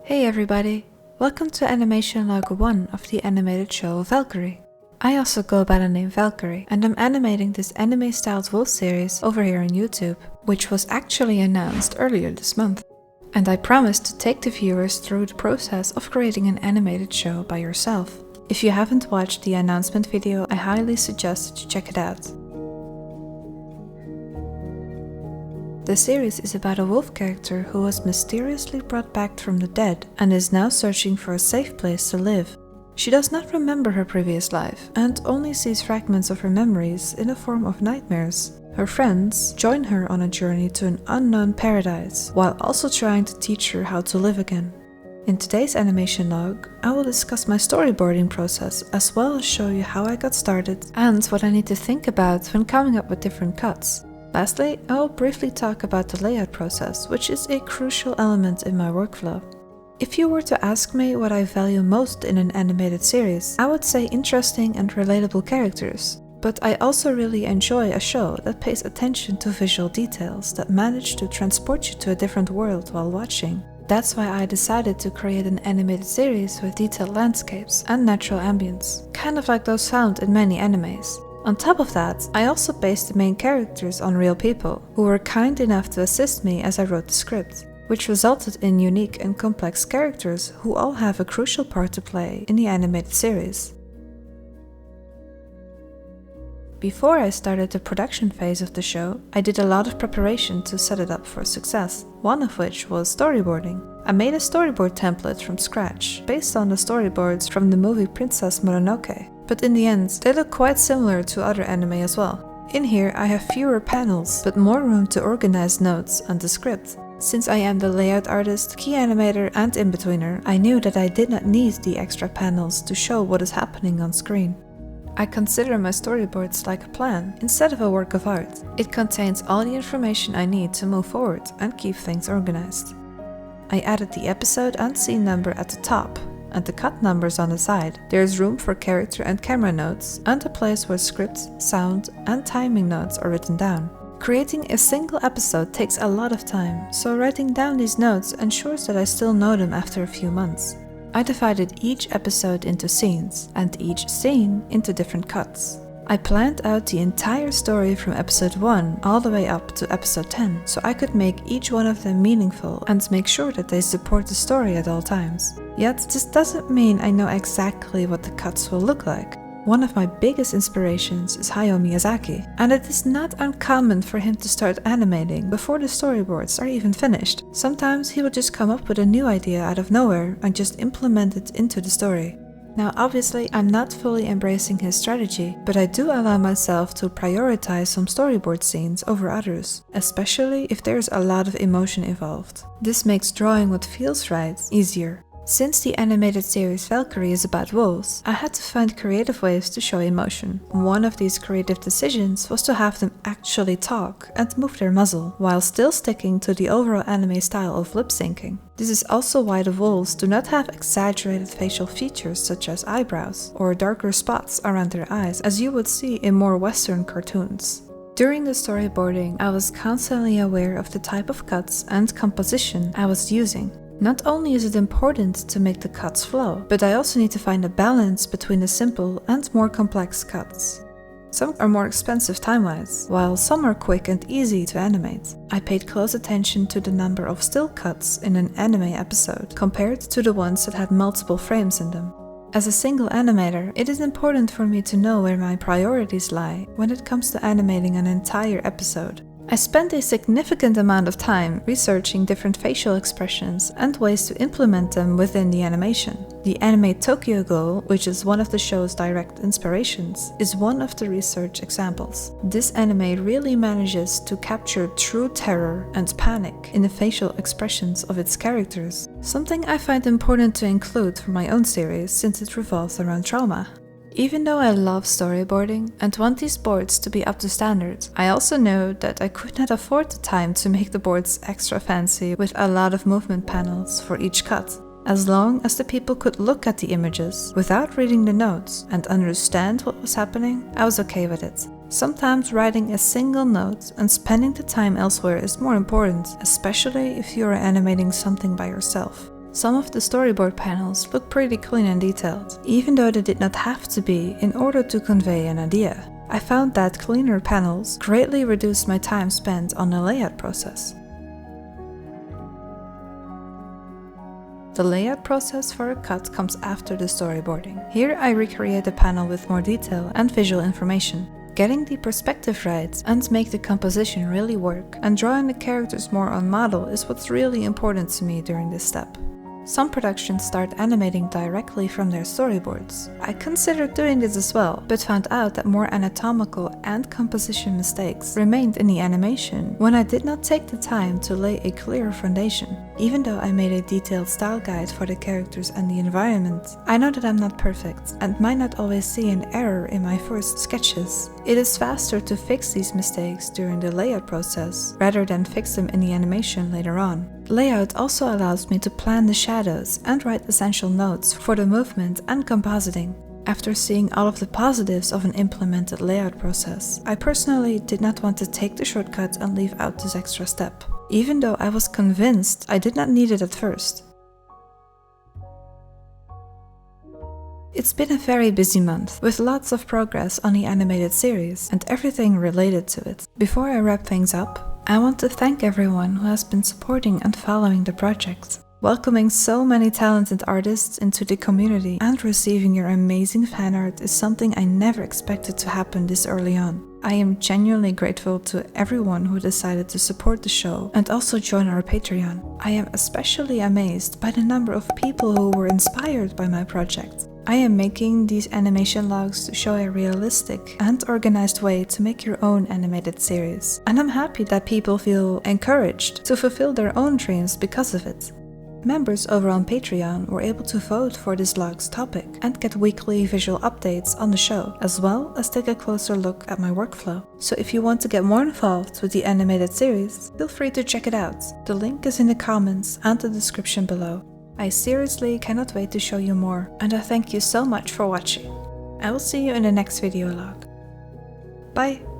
Hey everybody! Welcome to animation log 1 of the animated show Valkorey. I also go by the name Valkorey, and I'm animating this anime-styled wolf series over here on YouTube, which was actually announced earlier this month. And I promised to take the viewers through the process of creating an animated show by yourself. If you haven't watched the announcement video, I highly suggest that you check it out. The series is about a wolf character who was mysteriously brought back from the dead and is now searching for a safe place to live. She does not remember her previous life and only sees fragments of her memories in the form of nightmares. Her friends join her on a journey to an unknown paradise, while also trying to teach her how to live again. In today's animation log, I will discuss my storyboarding process as well as show you how I got started and what I need to think about when coming up with different cuts. Lastly, I will briefly talk about the layout process, which is a crucial element in my workflow. If you were to ask me what I value most in an animated series, I would say interesting and relatable characters. But I also really enjoy a show that pays attention to visual details that manage to transport you to a different world while watching. That's why I decided to create an animated series with detailed landscapes and natural ambience, kind of like those found in many animes. On top of that, I also based the main characters on real people, who were kind enough to assist me as I wrote the script, which resulted in unique and complex characters who all have a crucial part to play in the animated series. Before I started the production phase of the show, I did a lot of preparation to set it up for success, one of which was storyboarding. I made a storyboard template from scratch, based on the storyboards from the movie Princess Mononoke. But in the end, they look quite similar to other anime as well. In here I have fewer panels, but more room to organize notes and the script. Since I am the layout artist, key animator and in-betweener, I knew that I did not need the extra panels to show what is happening on screen. I consider my storyboards like a plan, instead of a work of art. It contains all the information I need to move forward and keep things organized. I added the episode and scene number at the top, and the cut numbers on the side. There is room for character and camera notes, and a place where script, sound, and timing notes are written down. Creating a single episode takes a lot of time, so writing down these notes ensures that I still know them after a few months. I divided each episode into scenes, and each scene into different cuts. I planned out the entire story from episode 1 all the way up to episode 10, so I could make each one of them meaningful and make sure that they support the story at all times. Yet, this doesn't mean I know exactly what the cuts will look like. One of my biggest inspirations is Hayao Miyazaki, and it is not uncommon for him to start animating before the storyboards are even finished. Sometimes he will just come up with a new idea out of nowhere and just implement it into the story. Now obviously I'm not fully embracing his strategy, but I do allow myself to prioritize some storyboard scenes over others, especially if there's a lot of emotion involved. This makes drawing what feels right easier. Since the animated series Valkorey is about wolves, I had to find creative ways to show emotion. One of these creative decisions was to have them actually talk and move their muzzle, while still sticking to the overall anime style of lip syncing. This is also why the wolves do not have exaggerated facial features such as eyebrows or darker spots around their eyes as you would see in more Western cartoons. During the storyboarding, I was constantly aware of the type of cuts and composition I was using. Not only is it important to make the cuts flow, but I also need to find a balance between the simple and more complex cuts. Some are more expensive time-wise, while some are quick and easy to animate. I paid close attention to the number of still cuts in an anime episode, compared to the ones that had multiple frames in them. As a single animator, it is important for me to know where my priorities lie when it comes to animating an entire episode. I spent a significant amount of time researching different facial expressions and ways to implement them within the animation. The anime Tokyo Ghoul, which is one of the show's direct inspirations, is one of the research examples. This anime really manages to capture true terror and panic in the facial expressions of its characters, something I find important to include for my own series since it revolves around trauma. Even though I love storyboarding and want these boards to be up to standard, I also know that I could not afford the time to make the boards extra fancy with a lot of movement panels for each cut. As long as the people could look at the images without reading the notes and understand what was happening, I was okay with it. Sometimes writing a single note and spending the time elsewhere is more important, especially if you are animating something by yourself. Some of the storyboard panels look pretty clean and detailed, even though they did not have to be in order to convey an idea. I found that cleaner panels greatly reduced my time spent on the layout process. The layout process for a cut comes after the storyboarding. Here I recreate the panel with more detail and visual information. Getting the perspective right and make the composition really work, and drawing the characters more on model is what's really important to me during this step. Some productions start animating directly from their storyboards. I considered doing this as well, but found out that more anatomical and composition mistakes remained in the animation when I did not take the time to lay a clear foundation. Even though I made a detailed style guide for the characters and the environment, I know that I'm not perfect and might not always see an error in my first sketches. It is faster to fix these mistakes during the layout process rather than fix them in the animation later on. Layout also allows me to plan the shadows and write essential notes for the movement and compositing. After seeing all of the positives of an implemented layout process, I personally did not want to take the shortcut and leave out this extra step, even though I was convinced I did not need it at first. It's been a very busy month, with lots of progress on the animated series and everything related to it. Before I wrap things up, I want to thank everyone who has been supporting and following the project. Welcoming so many talented artists into the community and receiving your amazing fan art is something I never expected to happen this early on. I am genuinely grateful to everyone who decided to support the show and also join our Patreon. I am especially amazed by the number of people who were inspired by my project. I am making these animation logs to show a realistic and organized way to make your own animated series, and I'm happy that people feel encouraged to fulfill their own dreams because of it. Members over on Patreon were able to vote for this log's topic and get weekly visual updates on the show, as well as take a closer look at my workflow. So if you want to get more involved with the animated series, feel free to check it out. The link is in the comments and the description below. I seriously cannot wait to show you more, and I thank you so much for watching. I will see you in the next video log. Bye!